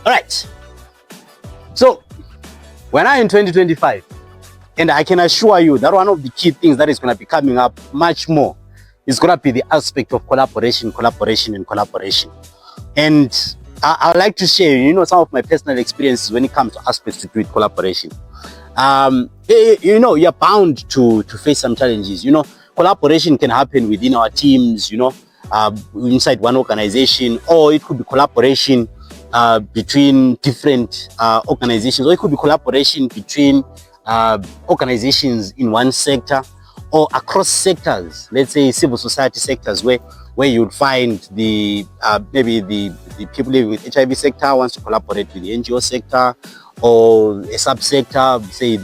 All right. So we're now in 2025, and I can assure you that one of the key things that is going to be coming up much more is going to be the aspect of collaboration. And I would like to share, some of my personal experiences when it comes to aspects to do with collaboration. You're bound to face some challenges. Collaboration can happen within our teams, inside one organization, or it could be collaboration between different organizations, or it could be collaboration between organizations in one sector or across sectors, let's say civil society sectors, where you would find the maybe the people living with HIV sector wants to collaborate with the NGO sector, or a subsector, say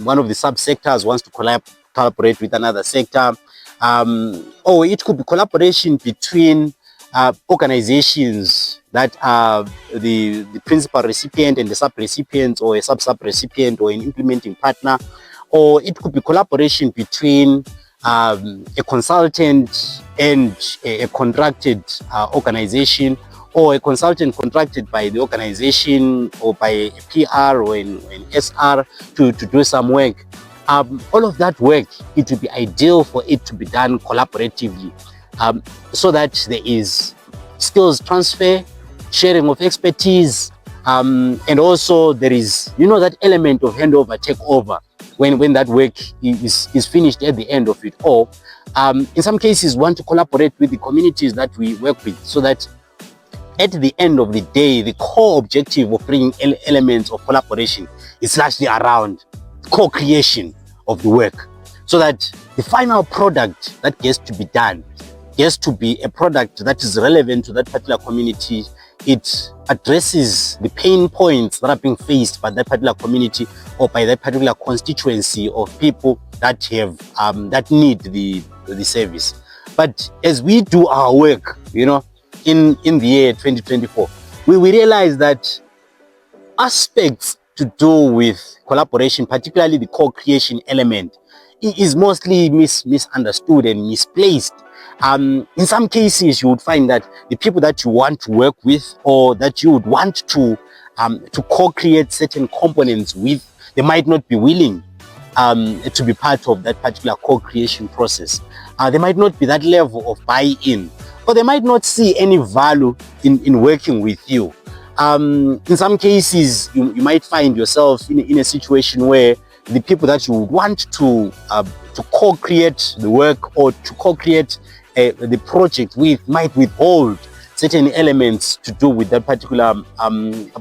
one of the subsectors wants to collaborate with another sector, or it could be collaboration between organizations that are the principal recipient and the sub-recipients, or a sub-recipient, or an implementing partner, or it could be collaboration between a consultant and a contracted organization, or a consultant contracted by the organization or by a PR or an SR to do some work. All of that work, it would be ideal for it to be done collaboratively, so that there is skills transfer, sharing of expertise, and also there is, that element of handover, takeover, when that work is finished at the end of it all. In some cases, we want to collaborate with the communities that we work with, so that at the end of the day, the core objective of bringing elements of collaboration is largely around co-creation of the work, so that the final product that gets to be done gets to be a product that is relevant to that particular community. It addresses the pain points that are being faced by that particular community or by that particular constituency of people that have that need the service. But as we do our work, in the year 2024, we realize that aspects to do with collaboration, particularly the co-creation element, is mostly misunderstood and misplaced. In some cases, you would find that the people that you want to work with, or that you would want to co-create certain components with, they might not be willing to be part of that particular co-creation process. There might not be that level of buy-in, or they might not see any value in working with you. In some cases, you might find yourself in a situation where the people that you would want to co-create the work, or to co-create the project with, might withhold certain elements to do with that particular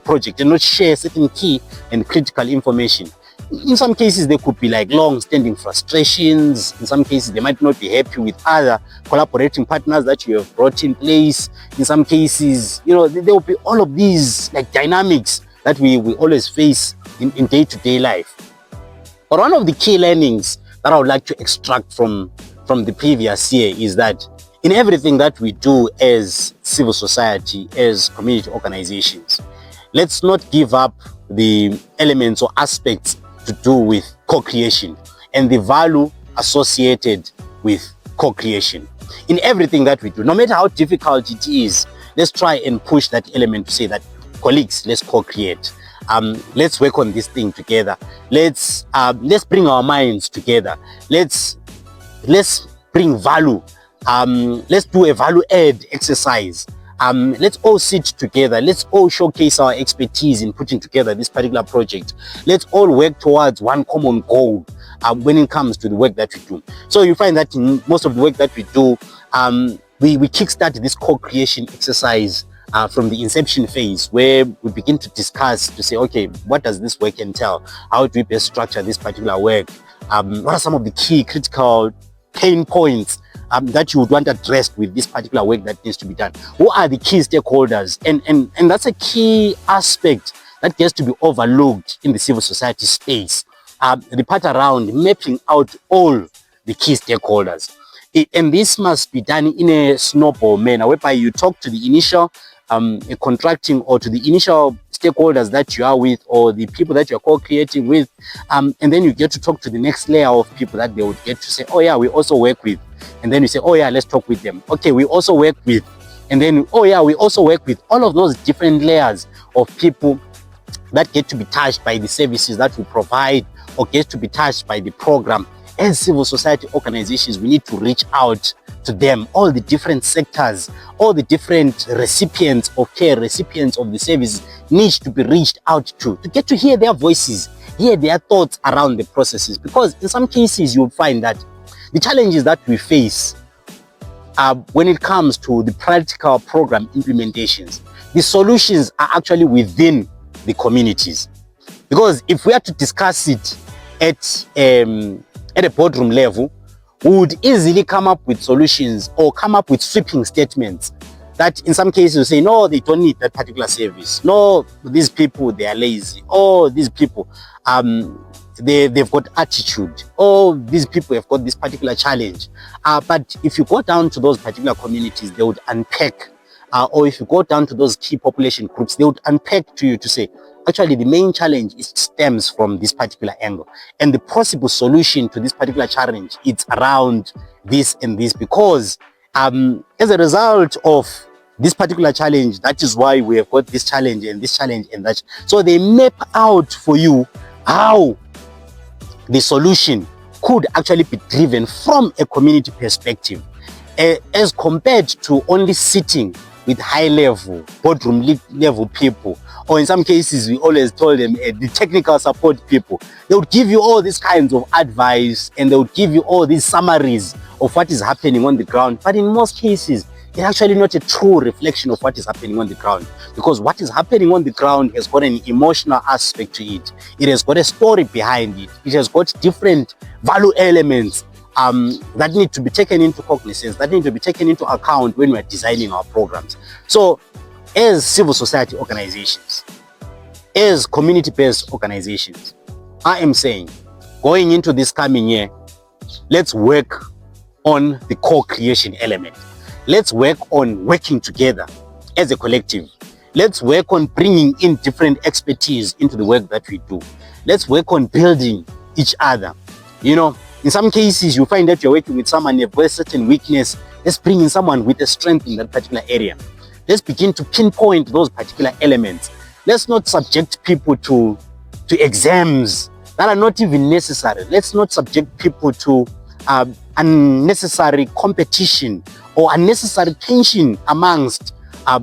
project, and not share certain key and critical information. In some cases, there could be like long-standing frustrations. In some cases, they might not be happy with other collaborating partners that you have brought in place. In some cases, there will be all of these like dynamics that we always face in day-to-day life. But one of the key learnings that I would like to extract from the previous year is that in everything that we do as civil society, as community organizations, let's not give up the elements or aspects to do with co-creation and the value associated with co-creation. In everything that we do, no matter how difficult it is, let's try and push that element to say that, colleagues, let's co-create. Let's work on this thing together. Let's bring our minds together. Let's bring value. Let's do a value add exercise. Let's all sit together. Let's all showcase our expertise in putting together this particular project. Let's all work towards one common goal when it comes to the work that we do. So you find that in most of the work that we do, we kickstart this co-creation exercise from the inception phase, where we begin to discuss to say, okay, what does this work entail? How do we best structure this particular work? What are some of the key critical pain points that you would want addressed with this particular work that needs to be done? Who are the key stakeholders? And that's a key aspect that gets to be overlooked in the civil society space. The part around mapping out all the key stakeholders. And this must be done in a snowball manner, whereby you talk to the initial contracting, or to the initial stakeholders that you are with, or the people that you're co-creating with, and then you get to talk to the next layer of people that they would get to say, oh yeah, we also work with. And then you say, oh yeah, let's talk with them. Okay, we also work with. And then, oh yeah, we also work with. All of those different layers of people that get to be touched by the services that we provide or get to be touched by the program. As civil society organizations, we need to reach out to them, all the different sectors, all the different recipients of care, recipients of the services need to be reached out to get to hear their voices, hear their thoughts around the processes. Because in some cases, you'll find that the challenges that we face when it comes to the practical program implementations, the solutions are actually within the communities. Because if we are to discuss it at a boardroom level, we would easily come up with solutions or come up with sweeping statements that in some cases you say, no, they don't need that particular service. No, these people, they are lazy. Oh, these people, they've got attitude. Oh, these people have got this particular challenge. But if you go down to those particular communities, they would unpack. Or if you go down to those key population groups, they would unpack to you to say, actually, the main challenge stems from this particular angle. And the possible solution to this particular challenge, it's around this and this, because as a result of this particular challenge, that is why we have got this challenge and that. So they map out for you how the solution could actually be driven from a community perspective, as compared to only sitting with high level, boardroom level people, or in some cases, we always told them the technical support people. They would give you all these kinds of advice and they would give you all these summaries of what is happening on the ground. But in most cases, it's actually not a true reflection of what is happening on the ground, because what is happening on the ground has got an emotional aspect to it. It has got a story behind it. It has got different value elements that need to be taken into cognizance, that need to be taken into account when we're designing our programs. So as civil society organizations, as community-based organizations, I am saying, going into this coming year, let's work on the co-creation element. Let's work on working together as a collective. Let's work on bringing in different expertise into the work that we do. Let's work on building each other. You know, in some cases, you find that you're working with someone, you have a certain weakness. Let's bring in someone with a strength in that particular area. Let's begin to pinpoint those particular elements. Let's not subject people to exams that are not even necessary. Let's not subject people to unnecessary competition or unnecessary tension amongst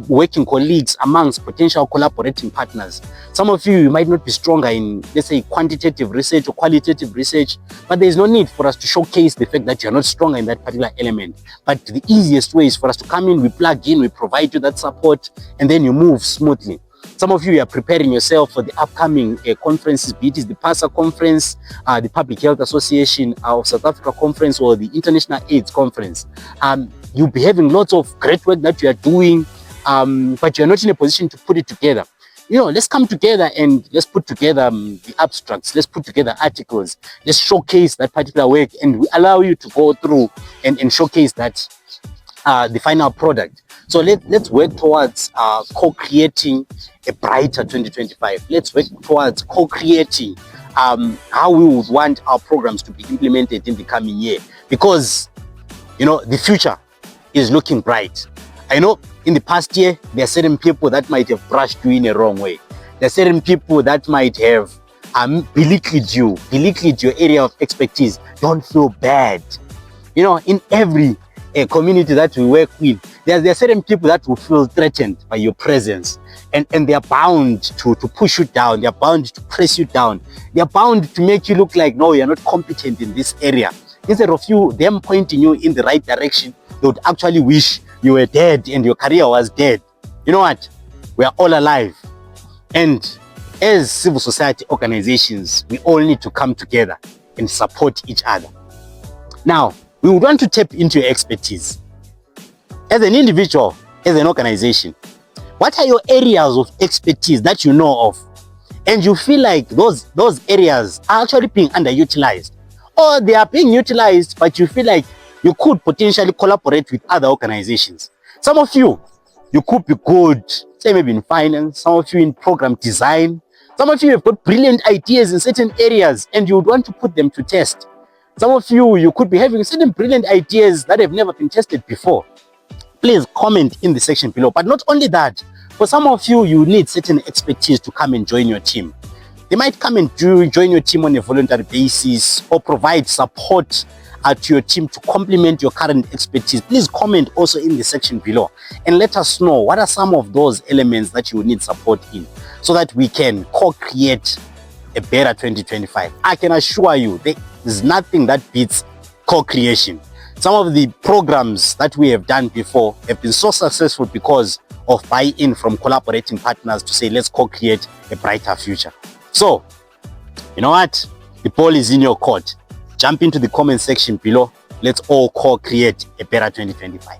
working colleagues, amongst potential collaborating partners. Some of you might not be stronger in, let's say, quantitative research or qualitative research, but there is no need for us to showcase the fact that you're not stronger in that particular element. But the easiest way is for us to come in, we plug in, we provide you that support, and then you move smoothly. Some of you are preparing yourself for the upcoming conferences, be it is the PASA conference, the Public Health Association of South Africa conference, or the International AIDS conference. You'll be having lots of great work that you are doing, but you're not in a position to put it together. You know, let's come together and let's put together the abstracts, let's put together articles, let's showcase that particular work, and we allow you to go through and showcase that the final product. So let's work towards co-creating a brighter 2025. Let's work towards co-creating how we would want our programs to be implemented in the coming year, because, you know, the future is looking bright. I know in the past year, there are certain people that might have brushed you in a wrong way. There are certain people that might have belittled your area of expertise. Don't feel bad. You know, in every community that we work with, there are certain people that will feel threatened by your presence, and they are bound to push you down. They are bound to press you down. They are bound to make you look like, no, you're not competent in this area. Instead of them pointing you in the right direction, they would actually wish you were dead and your career was dead. You know what? We are all alive. And as civil society organizations, we all need to come together and support each other. Now, we would want to tap into your expertise. As an individual, as an organization, what are your areas of expertise that you know of, and you feel like those areas are actually being underutilized, or they are being utilized, but you feel like you could potentially collaborate with other organizations? Some of you could be good, say maybe in finance, some of you in program design, some of you have got brilliant ideas in certain areas and you would want to put them to test. Some of you could be having certain brilliant ideas that have never been tested before. Please comment in the section below. But not only that, For some of you, you need certain expertise to come and join your team. They might come and join your team on a voluntary basis or provide support to your team to complement your current expertise. Please comment also in the section below and let us know what are some of those elements that you need support in so that we can co-create a better 2025. I can assure you there is nothing that beats co-creation. Some of the programs that we have done before have been so successful because of buy-in from collaborating partners to say, let's co-create a brighter future. So, you know what? The ball is in your court. Jump into the comment section below. Let's all co-create a better 2025.